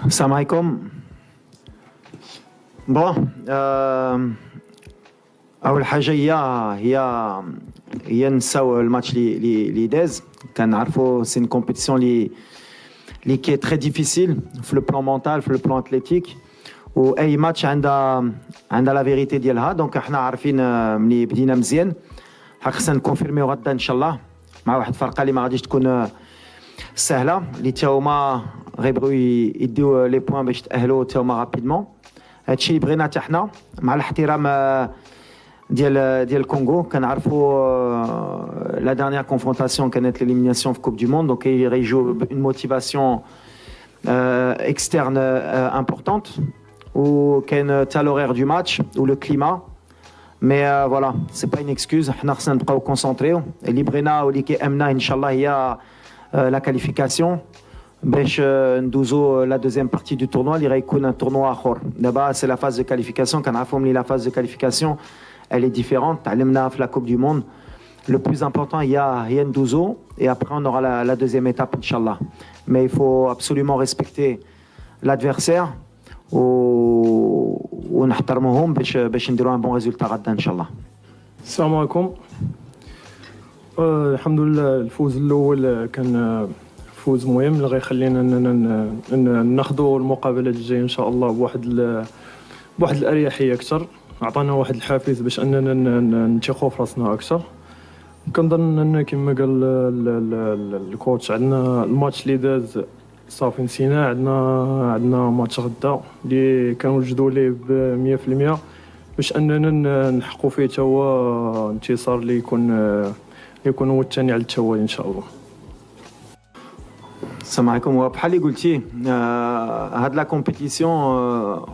السلام عليكم. بون اول حاجه هي نساو الماتش لي داز. كنعرفوا سي une compétition اللي كي très difficile في لو بلان مونتال في لو بلان اتليتيك، واي ماتش عندها لا فيريتي ديالها. دونك احنا عارفين ملي بدينا مزيان خصنا نكونفيرميو غدا ان شاء الله مع واحد الفرقه اللي ما غاديش تكون سهله، اللي تا هما غيبغيو يديو لي بوين باش تاهلوا تا هما رابيدمون. هادشي اللي بغينا حتى حنا مع الاحترام ديال الكونغو. كنعرفوا لا ديرنيير كونفرونطاسيون كانت ليليميناسيون في كوب دو موند، دونك يغيجوا اون موتيفاسيون اكسترن امبورطونت، وكاين تا لورير دو ماتش ولو كليما. مي فوالا سي با اون اكسكوز، حنا خصنا نبقاو كونسونطريو. اللي بغينا واللي كيامنا ان شاء الله هي لا كاليفيكاسيون باش ندوزو لا دوزيام بارتي دو تورنوا اللي غيكون ان تورنوا اخر. دابا سي لا فاز دو كاليفيكاسيون، كنعرفوا ملي لا فاز دو كاليفيكاسيون elle est différente. تعلمنا في la Coupe du Monde. Le plus important هي ندوزو et après on aura la deuxième étape inchallah. Mais il faut absolument respecter l'adversaire ونحترموهم باش نديروا un bon résultat غدا ان شاء الله. السلام عليكم. الحمد لله الفوز الاول كان فوز مهم اللي غيخلينا ناخذوا المقابله الجايه ان شاء الله بواحد الاريحيه اكثر. عطانا واحد الحافز باش اننا نثقوا في راسنا اكثر. كنظن ان كما قال الكوتش عندنا الماتش اللي داز صافي نسينا، عندنا ماتش غدا اللي كنوجدوا ليه ب 100% باش اننا نحققوا فيه حتى هو انتصار اللي يكون هو الثاني على التوالي ان شاء الله. السلام عليكم. وبحال اللي قلتي هاد لا كومبيتيسيون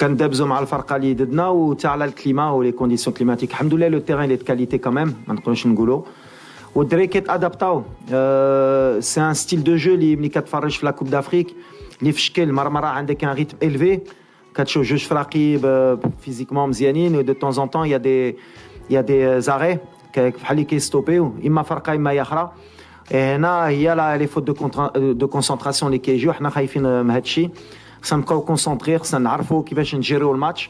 كندابزو مع الفرقه اللي ضدنا وتا على الكليما ولي كونديسيون كليماتيك. الحمد لله لو تيران اللي دو كاليتي كاميم، ما نقدروش نقولوا. والدراري كيتادابطاو. سي ان ستيل دو جو اللي ملي كتفرج في لا كوب دافريك اللي في شكل مرة عندك ان ريتم الفي، كتشوف جوج فراقي فيزيكمون مزيانين و دو طون زون طون يا دي زاري بحال اللي كيستوبيو اما فرقه اما هي اخرى. هنا هي لي فوت دو كونسونطراسيون اللي كيجيو. حنا خايفين من هادشي، خصنا نبقاو كونسونطري، خصنا نعرفوا كيفاش نجيريو الماتش،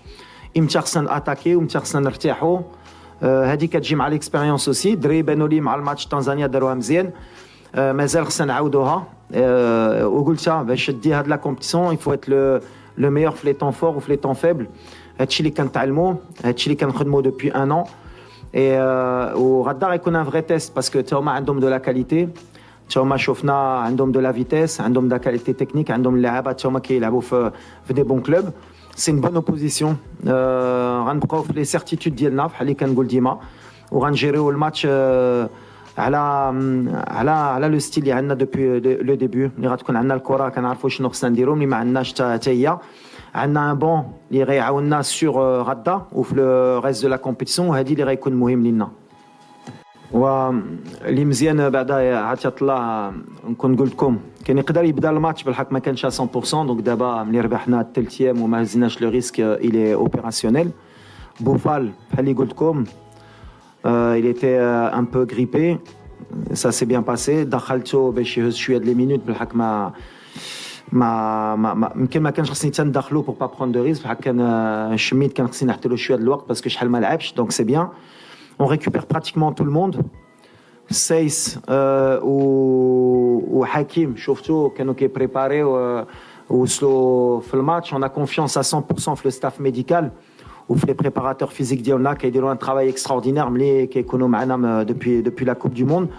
امتى خصنا ناتاكي وامتى خصنا نرتاحوا. هذه كتجي مع ليكسبيريونس اوسي. دري بانوا لي مع الماتش تنزانيا داروها مزيان، مازال خصنا نعاودوها. وقلتها باش دي هاد لا كومبيتيسيون يفو ات لو ميور في لي طون فور وفي لي طون فيبل. هادشي اللي كنتعلموا، هادشي اللي كنخدموا دوبوي ان ان. وغدا غيكون ان فري تيست باسكو تا هما عندهم دو لا كاليتي، تا هما شفنا عندهم دو لا فيتيس، عندهم دا كاليتي تكنيك، عندهم اللعابه تا هما كيلعبوا في دي بون كلوب. سي ان بون اوبوزيسيون. غنبقاو في لي سيرتيتود ديالنا بحال اللي كنقول ديما، وغنجيريو الماتش على لو ستيل اللي عندنا دوبوي لو ديبي. ملي غتكون عندنا الكره كنعرفوا شنو خصنا نديرو، ملي ما عندناش حتى هي عندنا ان بون اللي غيعاوننا سور غدا وفي لو ريست دو لا كومبيتيسيون، وهذه اللي غيكون مهم لينا. واللي مزيان بعدا عطية الله نكون قلت لكم كان يقدر يبدا الماتش بالحق ما كانش 100%. دونك دابا ملي ربحنا الثالثيام وما هزيناش لو ريسك الي اوبيراسيونيل. بوفال بحال اللي قلت لكم il était un peu grippé, ça s'est bien passé. دخلته باش يهز شويه د لي مينوت بالحق ما يمكن ما كانش خصني تندخلو بور با برون دو ريسك. بحال كان شميت كان خصني نحط له شويه د الوقت باسكو شحال ما لعبش. دونك سي بيان. On récupère pratiquement tout le monde. سايس وحكيم شفتوا كانوا كيبريباريو ووصلوا في الماتش. On a confiance à 100% في لو ستاف ميديكال وفي لي بريباراتور فيزيك ديالنا كيديروا ان ترافاي اكستراوردينير ملي كيكونوا معنا دوبوي لا كوب دو موند.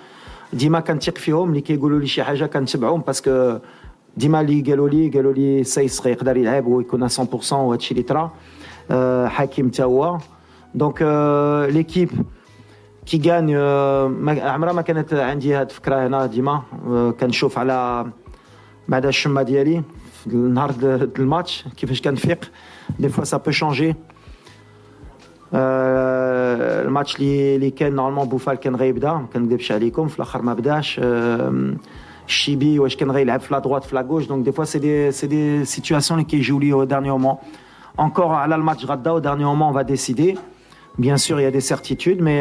ديما كنثق فيهم، ملي كيقولوا لي شي حاجه كنتبعهم باسكو ديما اللي قالوا لي سايس يقدر يلعب ويكون 100% وهادشي اللي طرا. حكيم حتى هو. دونك ليكيب كي غان عمرها ما كانت عندي هاد الفكره هنا. ديما كنشوف على بعد الشمه ديالي في النهار الماتش كيفاش كنفيق. دي فوا سا بو شونجي. الماتش اللي كان نورمالمون بوفال كان غيبدا، ما كنكذبش عليكم، في الاخر ما بداش. الشيبي واش كان غيلعب في لا droite في لا gauche. دونك دي فوا سي دي سيتوياسيون اللي كيجيو لي او دارنيير مومون. انكور على الماتش غدا او دارنيير مومون on va décider. Bien sûr, il y a des certitudes, mais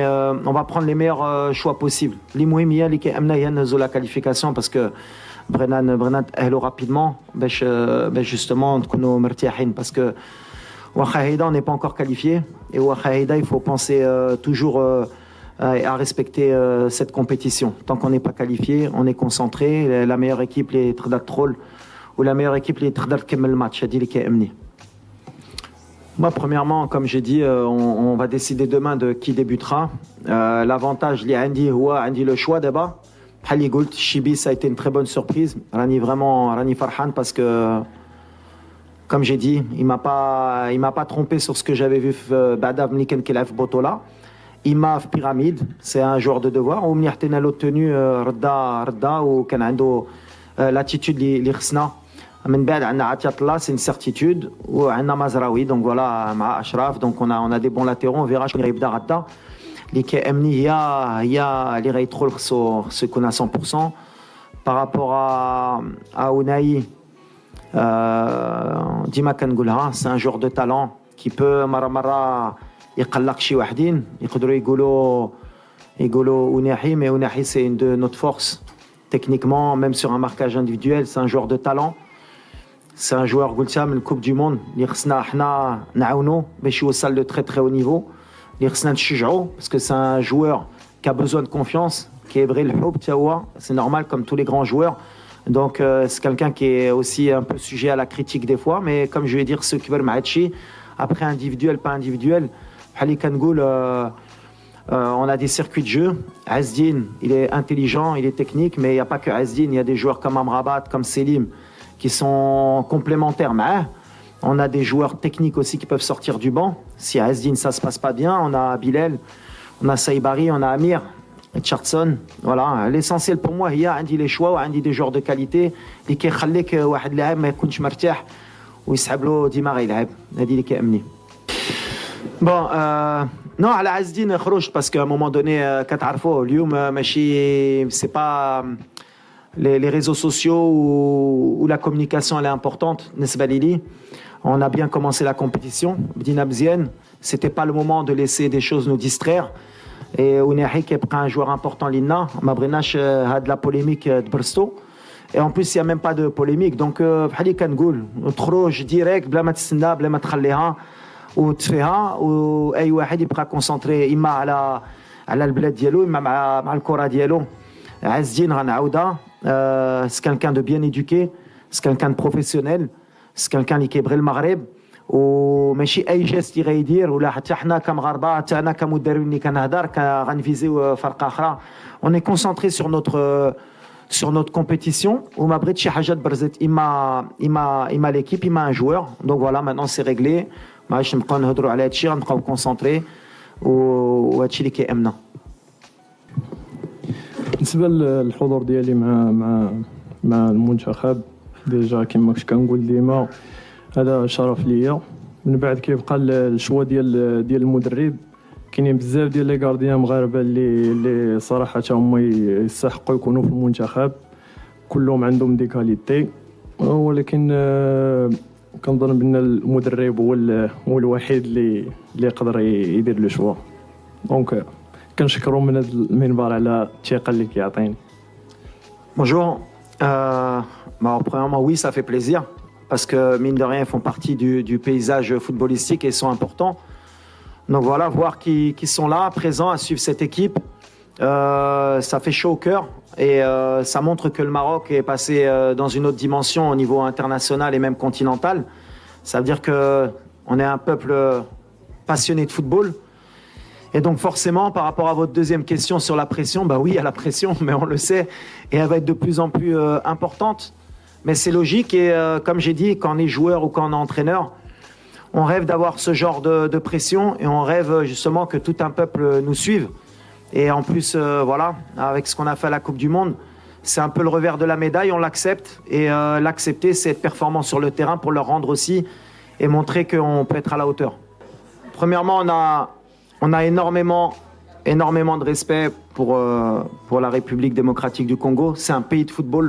on va prendre les meilleurs choix possibles. المهم هي اللي كيأمنا هي نهزو la qualification parce que بغينا نتأهلوا rapidement باش justement نكونوا مرتاحين parce que واخا هيدا on n'est pas encore qualifié et واخا هيدا il faut penser toujours à respecter cette compétition. Tant qu'on n'est pas qualifié, on est concentré. La meilleure équipe les تقدر تدخل ou la meilleure équipe les تقدر تكمل الماتش هذه اللي كيأمني. Moi, premièrement, comme j'ai dit, on va décider demain de qui débutera. L'avantage, Andy le choix d'abord. Chibi, ça a été une très bonne surprise. Rani Farhan, parce que, comme j'ai dit, il m'a pas trompé sur ce que j'avais vu Badav Mliken Kelef Botola. Imaf Pyramide, c'est un joueur de devoir. On a obtenu Rda ou Kanando l'attitude l'Irsna. من بعد عندنا عطية الله c'est une certitude وعندنا مزراوي donc voilà مع أشرف donc on a des bons latéraux on verra شكون غيبدا غدا اللي كيأمني هي اللي غيدخل خصو يكون à 100% par rapport à Ounaï ديما كنقولها c'est un joueur de talent qui peut مرة يقلق شي وحدين يقدروا يقولوا Ounahi mais Ounahi c'est une de notre force techniquement même sur un marquage individuel c'est un joueur de talent. C'est un joueur Goultiam, une Coupe du Monde. L'Irsna Ahna Naouno, Béchou salle de très très haut niveau. L'Irsna Tchijao, parce que c'est un joueur qui a besoin de confiance, qui est Bril Houb, c'est normal comme tous les grands joueurs. Donc c'est quelqu'un qui est aussi un peu sujet à la critique des fois, mais comme je vais dire, ceux qui veulent Mahachi, après individuel, pas individuel, Hali Kangoul, on a des circuits de jeu. Azdin, il est intelligent, il est technique, mais il n'y a pas que Azdin, il y a des joueurs comme Amrabat, comme Selim, qui sont complémentaires. Mais on a des joueurs techniques aussi qui peuvent sortir du banc. Si à Azdin ça se passe pas bien, on a Bilal, on a Saïbari, on a Amir, Richardson. Voilà, l'essentiel pour moi, il y a les choix, il y a des joueurs de qualité qui كيخليك واحد لاعب ما يكونش مرتاح ويسحب له ديما يلعب. هذه اللي كيأمني. Bon, non, على عزدين خرج parce qu'à un moment donné كتعرفوا اليوم ماشي c'est pas les réseaux sociaux où la communication elle est importante. On a bien commencé la compétition. C'était pas le moment de laisser des choses nous distraire. Et Ounahi qui est un joueur important l'Inna, Mabrinash a de la polémique de Brsto. Et en plus il n'y a même pas de polémique. Donc بحالي كنقول تخرج direct بلا ما تستنى بلا ما تخليها وتفيها واي واحد يبقى كونسونطري اما على البلاد ديالو اما مع الكره ديالو. عزين غنعاودها. C'est quelqu'un de bien éduqué, c'est quelqu'un de professionnel, c'est quelqu'un qui est le Maghreb وماشي اي جيست يغيدير ولا حتى حنا كمغاربه حتى انا كمدرب اللي كنهضر غنفيزيو فرقه اخرى. On est concentré sur notre compétition وما بغيت شي حاجه تبرزت اما l'équipe اما un joueur. Donc voilà, maintenant c'est réglé. ما عادش نبقاو نهضروا على هادشي غنبقاو كونسونطري وهادشي اللي كيأمنا. بالنسبه للحضور ديالي مع المنتخب ديجا كما كنت كنقول ديما هذا شرف ليا. من بعد كيبقى الشوا ديال المدرب. كاينين بزاف ديال لي غارديان مغاربه اللي صراحه هما يستحقوا يكونوا في المنتخب كلهم عندهم دي كاليتي ولكن كنظن بان المدرب هو الوحيد اللي يقدر يدير لو شوا. دونك كنشكرو من هذا المنبر على الثقه اللي كيعطيني. Bonjour. Premièrement, oui, ça fait plaisir parce que mine de rien, ils font partie du paysage footballistique et ils sont importants. Donc voilà, voir qu'ils sont là, présents, à suivre cette équipe, ça fait chaud au cœur et ça montre que le Maroc est passé dans une autre dimension au niveau international et même continental. Ça veut dire qu'on est un peuple passionné de football. Et donc forcément, par rapport à votre deuxième question sur la pression, bah oui, il y a la pression, mais on le sait, et elle va être de plus en plus importante. Mais c'est logique, et comme j'ai dit, quand on est joueur ou quand on est entraîneur, on rêve d'avoir ce genre de pression, et on rêve justement que tout un peuple nous suive. Et en plus, voilà, avec ce qu'on a fait à la Coupe du Monde, c'est un peu le revers de la médaille, on l'accepte, et l'accepter, c'est être performant sur le terrain pour leur rendre aussi, et montrer qu'on peut être à la hauteur. Premièrement, on a énormément de respect pour la République démocratique du Congo. C'est un pays de football.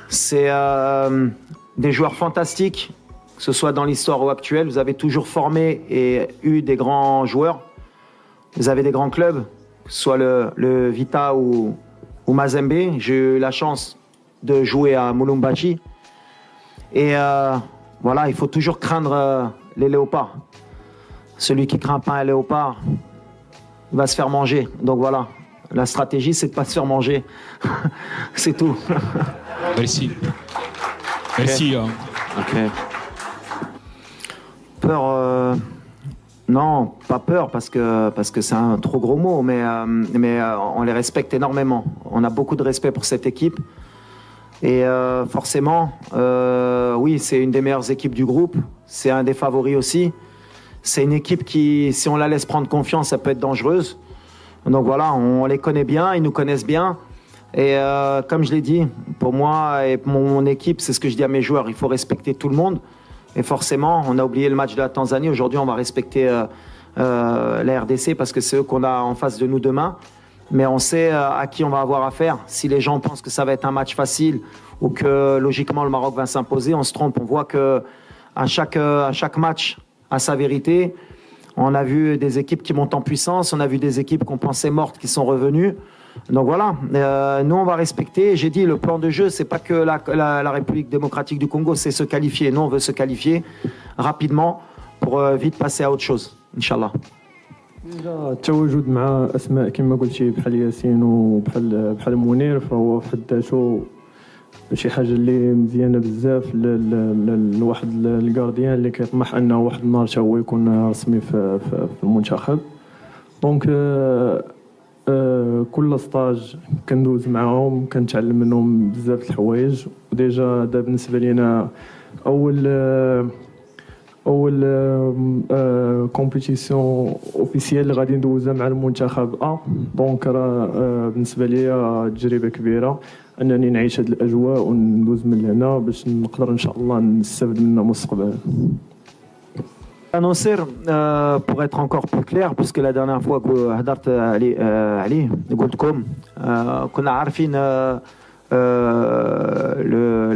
C'est des joueurs fantastiques, que ce soit dans l'histoire ou actuelle. Vous avez toujours formé et eu des grands joueurs. Vous avez des grands clubs, que ce soit le Vita ou Mazembe. J'ai eu la chance de jouer à Mulumbashi. Et voilà, il faut toujours craindre les léopards. Celui qui craint pas un léopard, il va se faire manger. Donc voilà, la stratégie, c'est de ne pas se faire manger. C'est tout. Merci. Merci. Okay. Peur, non, pas peur parce que c'est un trop gros mot, mais on les respecte énormément. On a beaucoup de respect pour cette équipe. Et forcément, oui, c'est une des meilleures équipes du groupe. C'est un des favoris aussi. C'est une équipe qui, si on la laisse prendre confiance, ça peut être dangereuse. Donc voilà, on les connaît bien, ils nous connaissent bien. Et comme je l'ai dit, pour moi et pour mon équipe, c'est ce que je dis à mes joueurs, il faut respecter tout le monde. Et forcément, on a oublié le match de la Tanzanie. Aujourd'hui, on va respecter la RDC parce que c'est eux qu'on a en face de nous demain. Mais on sait à qui on va avoir affaire. Si les gens pensent que ça va être un match facile ou que logiquement le Maroc va s'imposer, on se trompe. On voit que à chaque match a sa vérité. On a vu des équipes qui montent en puissance, on a vu des équipes qu'on pensait mortes qui sont revenues. Donc voilà, nous on va respecter. J'ai dit, le plan de jeu, c'est pas que la République démocratique du Congo, c'est se qualifier. Nous on veut se qualifier rapidement pour vite passer à autre chose, Inch'Allah. التواجد مع اسماء كما قلتي بحال ياسين وبحال منير فهو في حد ذاته شي حاجه اللي مزيانه بزاف لواحد الكارديان اللي كيطمح انه واحد النهار حتى هو يكون رسمي في المنتخب. دونك كل ستاج كندوز معاهم كنتعلم منهم بزاف الحوايج. وديجا دا بالنسبه لينا اول كومبيتيسيون اوفيسيال اللي غادي ندوزها مع المنتخب دونك راه بالنسبه ليا تجربه كبيره انني نعيش هذه الاجواء وندوز من هنا باش نقدر ان شاء الله نستافد منها مستقبلا. Annoncer, pour être encore plus clair, puisque la dernière fois que هدرت عليه قلت لكم كنا عارفين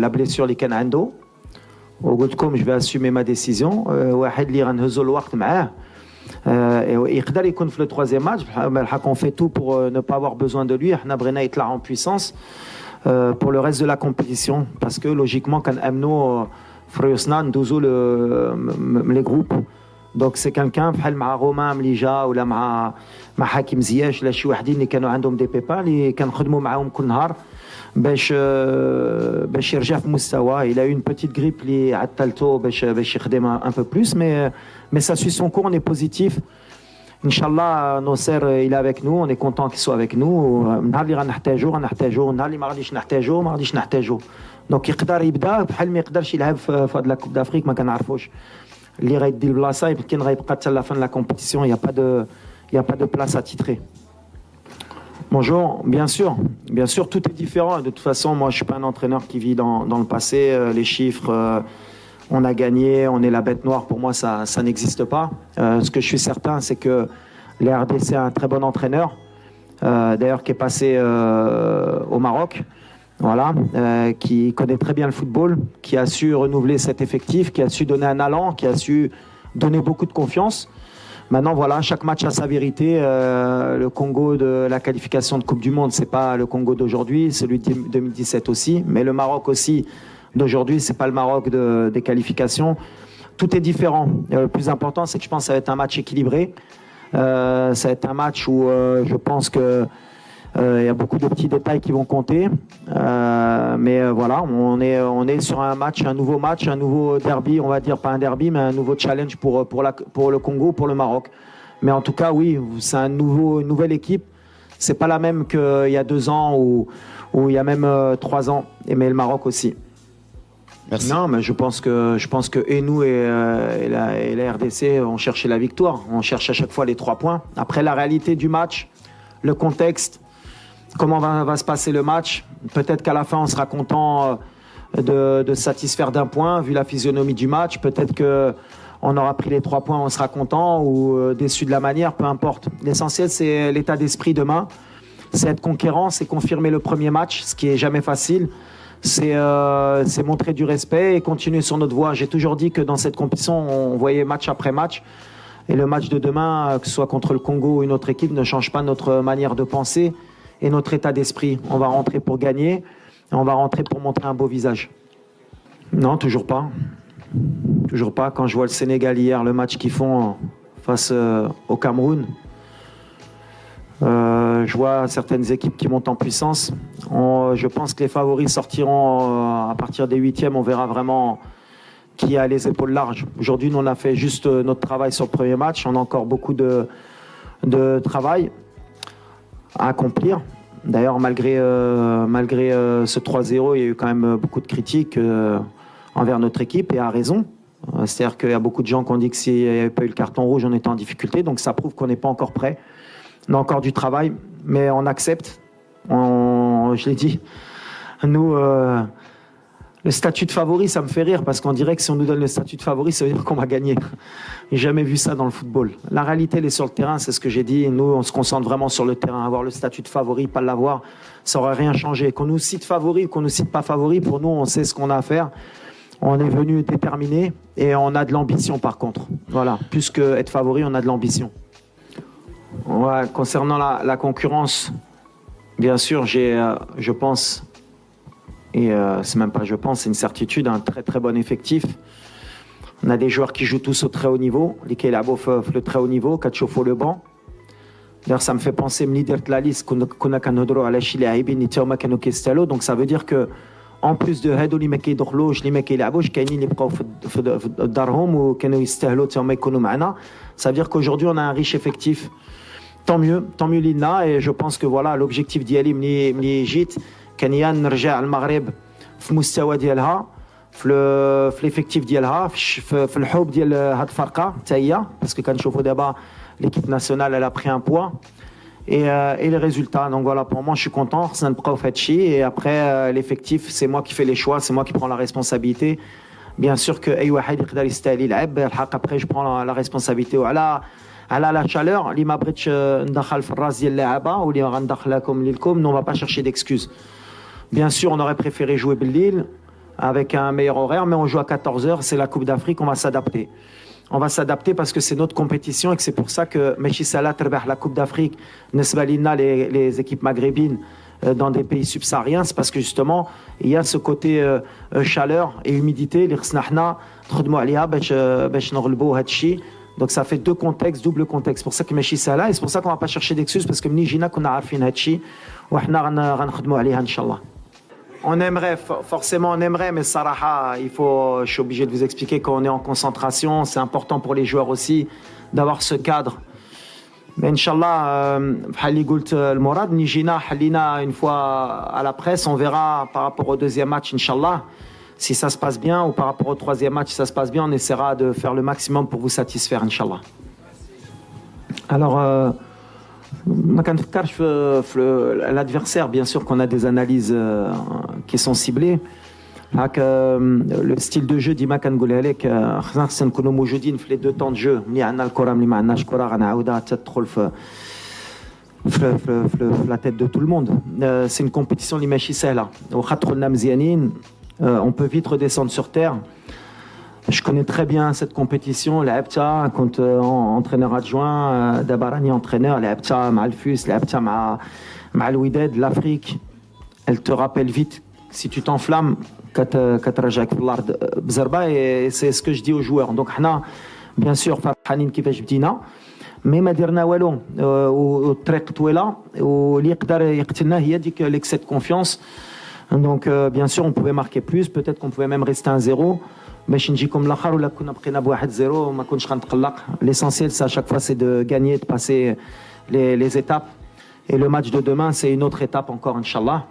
la blessure اللي كان عنده وقلت لكم je vais assumer ma décision. واحد اللي غنهزو الوقت معاه يقدر يكون في le troisième match. بالحق on fait tout pour ne pas avoir besoin de lui. حنا بغينا يطلع en puissance pour le reste de la compétition parce que logiquement كنأمنوا فريوسنا ندوزو les groupes. Donc c'est quelqu'un بحال مع رومان مليجا ولا مع حكيم زياش ولا شي وحدين اللي كانوا عندهم دي بيبا اللي كنخدموا معاهم كل نهار باش يرجع في مستوى. Il a eu une petite grippe اللي عطلته باش يخدم un peu plus mais ça suit son cours, on est positif. Inch'Allah, Nosser, il est avec nous, on est content qu'il soit avec nous. نهار اللي غنحتاجو نهار اللي ما غاديش نحتاجو. دونك يقدر يبدا بحال ما يقدرش يلعب في هاد لا كوب دافريك ما كنعرفوش اللي غيدي البلاصه يمكن غيبقى حتى لا فان لا كومبيتيسيون. Il y a pas de place à titrer. Bonjour, bien sûr, tout est différent. De toute façon, moi, je suis pas un entraîneur qui vit dans le passé. Les chiffres, on a gagné, on est la bête noire. Pour moi, ça n'existe pas. Ce que je suis certain, c'est que les RDC est un très bon entraîneur, d'ailleurs qui est passé au Maroc. Voilà, qui connaît très bien le football, qui a su renouveler cet effectif, qui a su donner un allant, qui a su donner beaucoup de confiance. Maintenant, voilà, chaque match a sa vérité. Le Congo de la qualification de Coupe du Monde, c'est pas le Congo d'aujourd'hui, celui de 2017 aussi, mais le Maroc aussi d'aujourd'hui, c'est pas le Maroc des qualifications. Tout est différent. Le plus important, c'est que je pense que ça va être un match équilibré. Ça va être un match où je pense que il y a beaucoup de petits détails qui vont compter, mais voilà, on est sur un match, un nouveau match, un nouveau derby, on va dire pas un derby, mais un nouveau challenge pour le Congo, pour le Maroc. Mais en tout cas, oui, c'est une nouvelle équipe. C'est pas la même qu'il y a 2 ans ou il y a même 3 ans, mais le Maroc aussi. Merci. Non, mais je pense que et nous et la RDC ont cherché la victoire. On cherche à chaque fois les 3 points. Après, la réalité du match, le contexte. Comment va se passer le match? Peut-être qu'à la fin, on sera content de se satisfaire d'un point, vu la physionomie du match. Peut-être qu'on aura pris les 3 points, on sera content, ou déçu de la manière, peu importe. L'essentiel, c'est l'état d'esprit demain. C'est être conquérant, c'est confirmer le premier match, ce qui est jamais facile. C'est montrer du respect et continuer sur notre voie. J'ai toujours dit que dans cette compétition, on voyait match après match Et le match de demain, que ce soit contre le Congo ou une autre équipe, ne change pas notre manière de penser et notre état d'esprit. On va rentrer pour gagner, et on va rentrer pour montrer un beau visage. Non, toujours pas. Toujours pas. Quand je vois le Sénégal hier, le match qu'ils font face au Cameroun, je vois certaines équipes qui montent en puissance. Je pense que les favoris sortiront à partir des huitièmes. On verra vraiment qui a les épaules larges. Aujourd'hui, nous, on a fait juste notre travail sur le premier match. On a encore beaucoup de travail à accomplir. D'ailleurs, malgré ce 3-0, il y a eu quand même beaucoup de critiques envers notre équipe, et à raison. C'est-à-dire qu'il y a beaucoup de gens qui ont dit que s'il n'y avait pas eu le carton rouge, on était en difficulté. Donc ça prouve qu'on n'est pas encore prêt. On a encore du travail, mais on accepte. Je l'ai dit, nous, le statut de favori, ça me fait rire, parce qu'on dirait que si on nous donne le statut de favori, ça veut dire qu'on va gagner. J'ai jamais vu ça dans le football. La réalité, elle est sur le terrain, c'est ce que j'ai dit. Nous, on se concentre vraiment sur le terrain. Avoir le statut de favori, pas l'avoir, ça n'aurait rien changé. Qu'on nous cite favori ou qu'on nous cite pas favori, pour nous, on sait ce qu'on a à faire. On est venu déterminé et on a de l'ambition par contre. Voilà, plus qu'être favori, on a de l'ambition. Ouais, concernant la concurrence, bien sûr, je pense, et c'est même pas je pense, c'est une certitude, un très très bon effectif. On a des joueurs qui jouent tous au très haut niveau, lesquels abofent le très haut niveau, Kachofo le banc. D'ailleurs, ça me fait penser, la liste, donc ça veut dire que en plus de هادو اللي ما كيدخلوش اللي ما كيلعبوش كاينين اللي بقاو في دارهم وكانوا يستاهلوا حتى هما يكونوا معنا. Ça veut dire qu'aujourd'hui on a un riche effectif. Tant mieux لينا. Et je pense que voilà l'objectif ديالي ملي جيت كان يا نرجع المغرب في المستوى ديالها في l'effectif ديالها في الحب ديال هاد الفرقه حتى هي parce que كنشوفوا دابا l'équipe nationale elle a pris un poids. Et les résultats. Donc voilà, pour moi, je suis content. Et après, l'effectif, c'est moi qui fais les choix, c'est moi qui prends la responsabilité. Bien sûr que après, je prends la responsabilité. على la chaleur, اللي ما بغيتش ندخل في الراس ديال اللاعبة واللي غندخلكم لكم, nous on va pas chercher d'excuses. Bien sûr, on aurait préféré jouer بالليل avec un meilleur horaire, mais on joue à 14h, c'est la Coupe d'Afrique, on va s'adapter. On va s'adapter parce que c'est notre compétition et que c'est pour ça que Mechi Salah terbah la Coupe d'Afrique, Nesbalina, les équipes maghrébines dans des pays subsahariens, c'est parce que justement il y a ce côté chaleur et humidité. Donc ça fait deux contextes, double contexte. C'est pour ça que Mechi Salah, et c'est pour ça qu'on ne va pas chercher d'excuses parce que Mnijina qu'on a arfin Hachi, ou Hna ghankhadmou aliha Inch'Allah. On aimerait, forcément on aimerait, mais Saraha, je suis obligé de vous expliquer qu'on est en concentration, c'est important pour les joueurs aussi d'avoir ce cadre. Mais Inch'Allah, Hali Goult Mourad, Nijina, Halina, une fois à la presse, on verra par rapport au deuxième match, Inch'Allah, si ça se passe bien, ou par rapport au troisième match, si ça se passe bien, on essaiera de faire le maximum pour vous satisfaire, Inch'Allah. Alors, l'adversaire, bien sûr qu'on a des analyses qui sont ciblées. Le style de jeu ديما كنقولها لك خصنا نكونوا موجودين في les deux temps de jeu. ملي عندنا الكره ملي ما عندناش كره غنعاودها تدخل في la tête de tout le monde. C'est une compétition اللي ماشي سهله. واخا دخلنا مزيانين, on peut vite redescendre sur terre. Je connais très bien cette compétition. لعبتها كنت entraîneur adjoint, دابا راني entraîneur. لعبتها مع الفوس, لعبتها مع الوداد. L'Afrique, elle te rappelle vite si tu t'enflammes كترجعك في الارض بزربه. Et c'est ce que je dis aux joueurs. Donc حنا bien sûr فرحانين كيفاش بدينا, مي ما درنا والو, والطريق طويله, واللي يقدر يقتلنا هي ديك l'excès de confiance. Donc bien sûr on pouvait marquer plus, peut-être qu'on pouvait même rester 1-0. باش نجيكم الاخر ولا كنا بقينا ب 1-0 وما كنتش غنتقلق. L'essentiel c'est à chaque fois c'est de gagner, de passer les étapes, et le match de demain c'est une autre étape encore inchallah.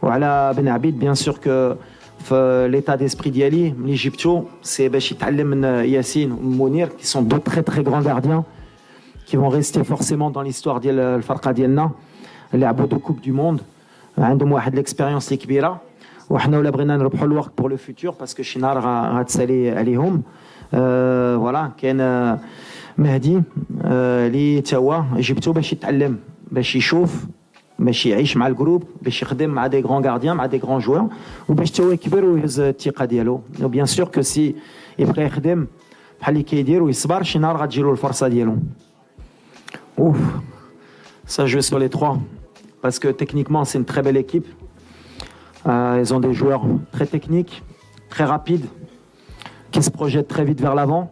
وعلى بن عبيد bien sûr que في l'état d'esprit ديالي ملي جبتو c'est باش يتعلم من ياسين ومنير qui sont deux très très grands gardiens qui vont rester forcément dans l'histoire ديال الفرقه ديالنا. لعبوا دو كوب دو موند, عندهم واحد l'expérience اللي كبيره, وحنا ولا بغينا نربحوا الوقت pour le futur parce que شي نهار غتسالي عليهم. فوالا كاين مهدي اللي تا هو جبتو باش يتعلم, باش يشوف, باش يعيش مع الجروب, باش يخدم مع دي غران غارديان, مع دي غران جوار, وباش تا هو يكبر ويهز الثقه ديالو. وبيان سور كو سي يبقى يخدم بحال اللي كيدير ويصبر شي نهار غتجيلو الفرصه ديالو. Ouf, ça joue sur les trois parce que techniquement c'est une très belle équipe. Ils ont des joueurs très techniques, très rapides, qui se projettent très vite vers l'avant.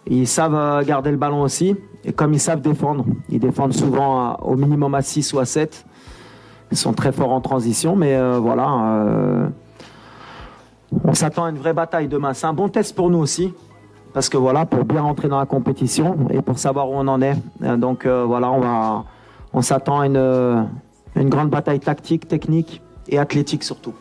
Ils savent garder le ballon aussi et comme ils savent défendre, ils défendent souvent au minimum à 6 ou à 7. Ils sont très forts en transition, mais voilà. On s'attend à une vraie bataille demain. C'est un bon test pour nous aussi. Parce que voilà, pour bien rentrer dans la compétition et pour savoir où on en est. Donc voilà, on s'attend à une grande bataille tactique, technique et athlétique surtout.